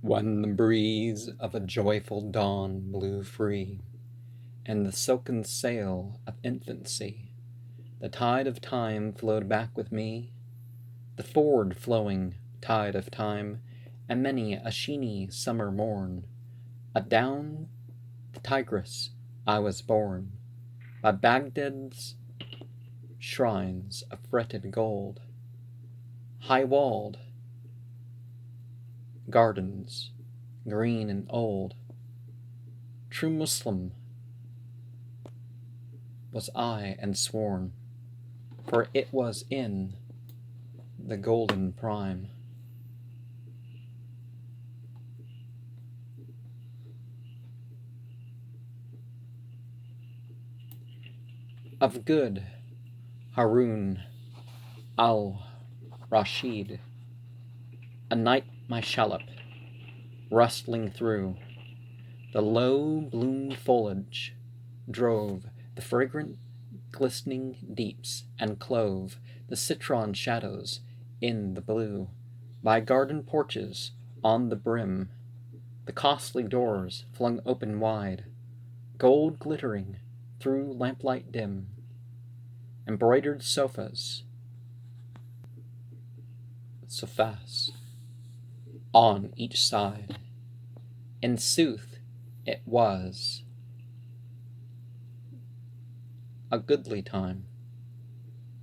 When the breeze of a joyful dawn blew free, and the silken sail of infancy, the tide of time flowed back with me, the forward-flowing tide of time, and many a sheeny summer morn, adown the Tigris I was borne, by Baghdad's shrines of fretted gold, high-walled gardens, green and old. True Muslim was I and sworn, for it was in the golden prime. Of good Harun al-Rashid, a night my shallop, rustling through the low bloomed foliage, drove the fragrant glistening deeps, and clove the citron shadows in the blue. By garden porches on the brim, the costly doors flung open wide, gold glittering through lamplight dim, embroidered sofas on each side. In sooth, it was a goodly time,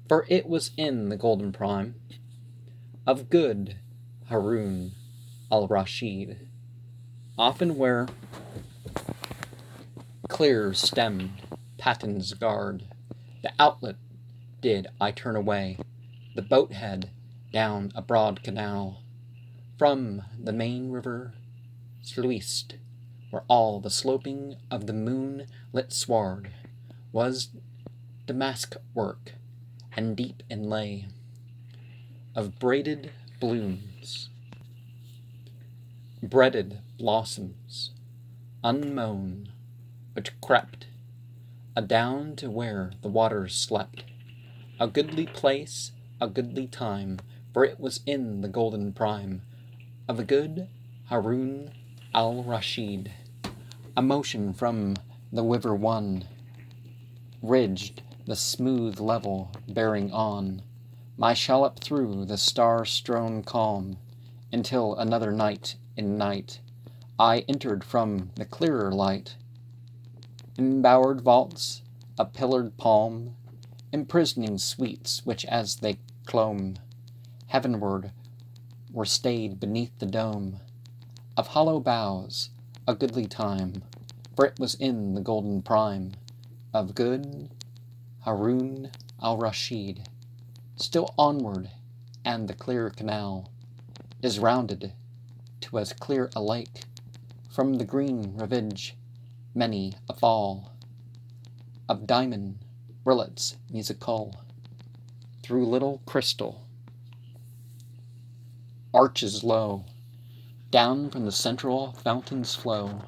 for it was in the golden prime of good Harun al-Rashid, often where clear-stemmed patens guard the outlet did I turn away, the boat-head down a broad canal, from the main river sluiced, where all the sloping of the moon-lit sward was damask work and deep inlay of braided blooms, breaded blossoms, unmown, which crept adown to where the waters slept. A goodly place, a goodly time, for it was in the golden prime of a good Harun al-Rashid. A motion from the river one ridged the smooth level, bearing on my shallop through the star-strown calm, until another night in night I entered from the clearer light, embowered vaults of pillared palm, imprisoning sweets which as they clomb heavenward were stayed beneath the dome of hollow boughs. A goodly time, for it was in the golden prime of good Harun al-Rashid. Still onward, and the clear canal is rounded to as clear a lake, from the green rivage many a fall of diamond rillets musical, through little crystal arches low, down from the central fountain's flow,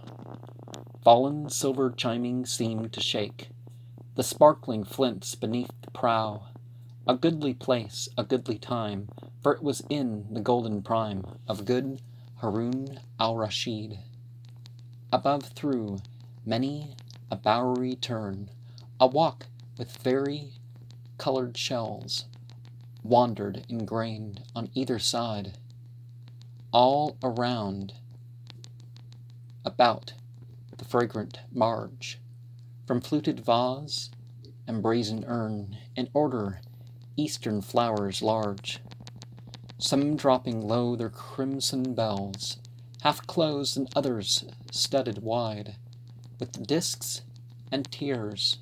fallen silver chiming seemed to shake the sparkling flints beneath the prow. A goodly place, a goodly time, for it was in the golden prime of good Harun al-Rashid. Above through many a bowery turn, a walk with vari-colored shells wandered ingrained on either side, all around about the fragrant marge, from fluted vase and brazen urn, in order eastern flowers large, some dropping low their crimson bells, half closed, and others studded wide with discs and tears,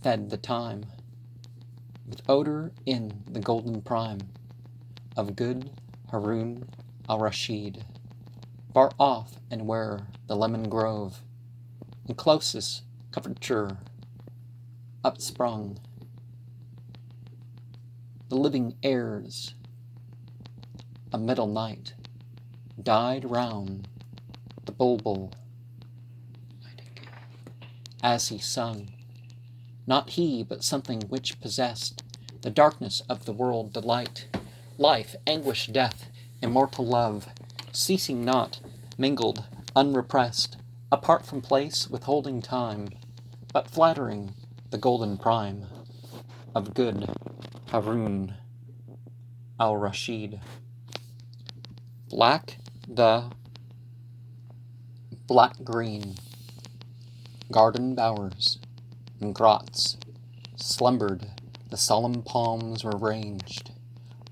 fed the time with odor in the golden prime of good Harun al-Rashid. Far off, and where the lemon grove in closest coverture upsprung, the living airs of middle night died round the bulbul as he sung, not he, but something which possessed the darkness of the world, delight, life, anguish, death, immortal love, ceasing not, mingled, unrepressed, apart from place, withholding time, but flattering the golden prime of good Harun al-Rashid. The black-green garden bowers and grots slumbered, the solemn palms were ranged.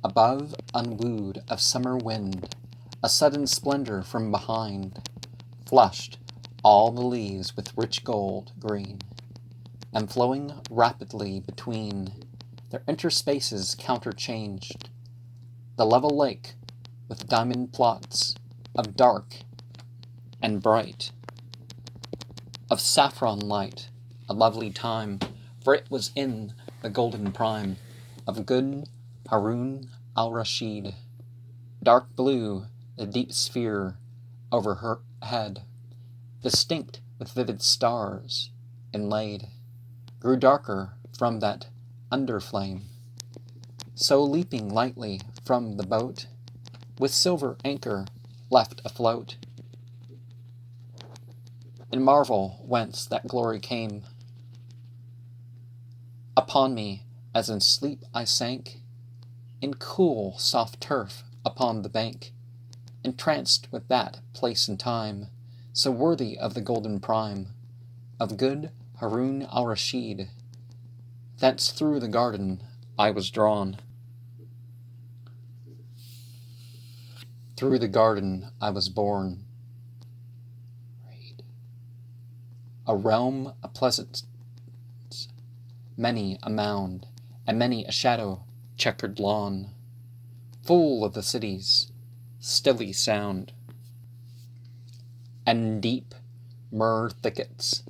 Above, unwooed of summer wind, a sudden splendor from behind flushed all the leaves with rich gold green, and flowing rapidly between their interspaces counterchanged the level lake with diamond plots of dark and bright, of saffron light, a lovely time, for it was in the golden prime of good Harun al-Rashid. Dark blue, the deep sphere over her head, distinct with vivid stars inlaid, grew darker from that under flame. So leaping lightly from the boat, with silver anchor left afloat, in marvel whence that glory came. Upon me, as in sleep I sank, in cool, soft turf upon the bank, entranced with that place and time, so worthy of the golden prime of good Harun al-Rashid. Thence through the garden I was drawn. Through the garden I was born. A realm of pleasance, many a mound, and many a shadow-checkered lawn, full of the city's stilly sound, and deep myrrh thickets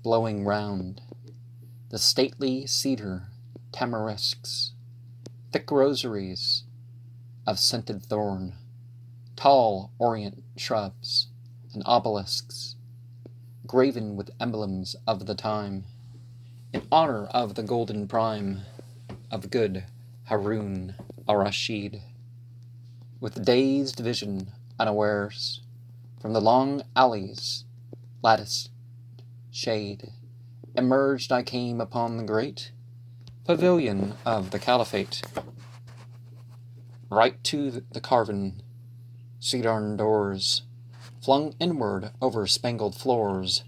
blowing round, the stately cedar tamarisks, thick rosaries of scented thorn, tall orient shrubs, and obelisks, graven with emblems of the time, in honor of the golden prime of good Harun al-Rashid. With dazed vision unawares, from the long alley's latticed shade, emerged I came upon the great pavilion of the caliphate. Right to the carven cedarn doors, flung inward over spangled floors,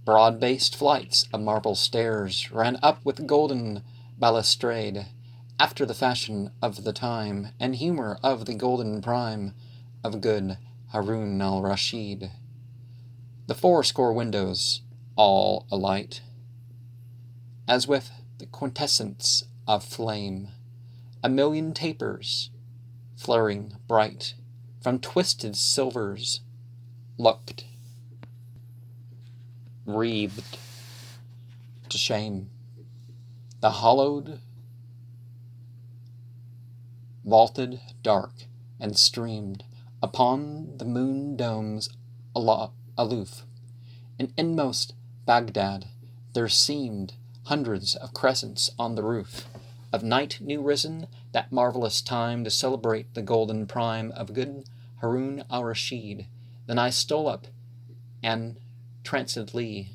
broad-based flights of marble stairs ran up with golden balustrade, after the fashion of the time and humor of the golden prime of good Harun al-Rashid. The 80 windows, all alight, as with the quintessence of flame, a million tapers, flaring bright, from twisted silvers looked, wreathed to shame. The hollowed, vaulted dark, and streamed upon the moon domes aloof. In inmost Baghdad there seemed hundreds of crescents on the roof of night new risen, that marvelous time to celebrate the golden prime of good Harun al-Rashid. Then I stole up and trancedly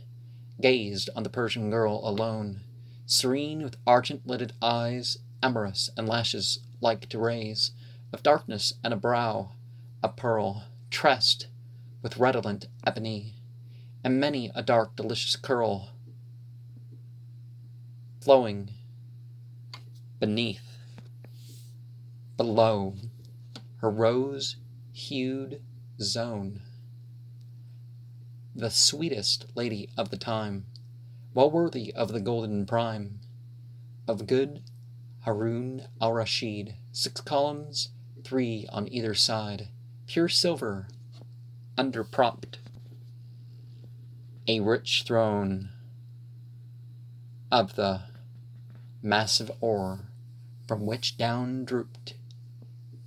gazed on the Persian girl alone, serene with argent-lidded eyes, amorous and lashes like to rays of darkness, and a brow of pearl, tressed with redolent ebony, and many a dark delicious curl flowing below her rose-hued zone. The sweetest lady of the time, well worthy of the golden prime of good Harun al-Rashid. 6 columns, 3 on either side, pure silver, underpropped, a rich throne of the massive ore, from which down drooped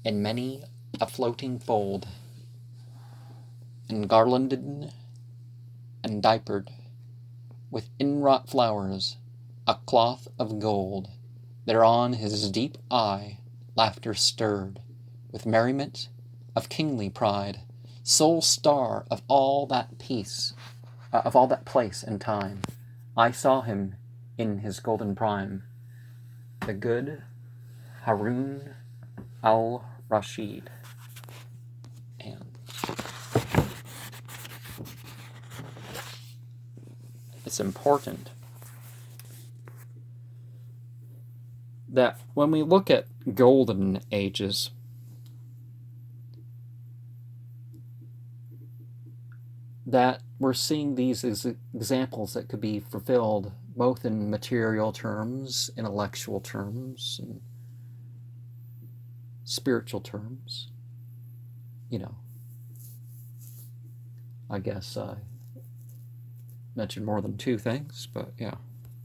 in many a floating fold, and garlanded and diapered with inwrought flowers, a cloth of gold. Thereon his deep eye laughter stirred, with merriment of kingly pride, sole star of all that peace, of all that place and time. I saw him in his golden prime, the good Harun al-Rashid. And it's important that when we look at golden ages, that we're seeing these examples that could be fulfilled both in material terms, intellectual terms, and spiritual terms. You know, I guess I mentioned more than two things, but yeah.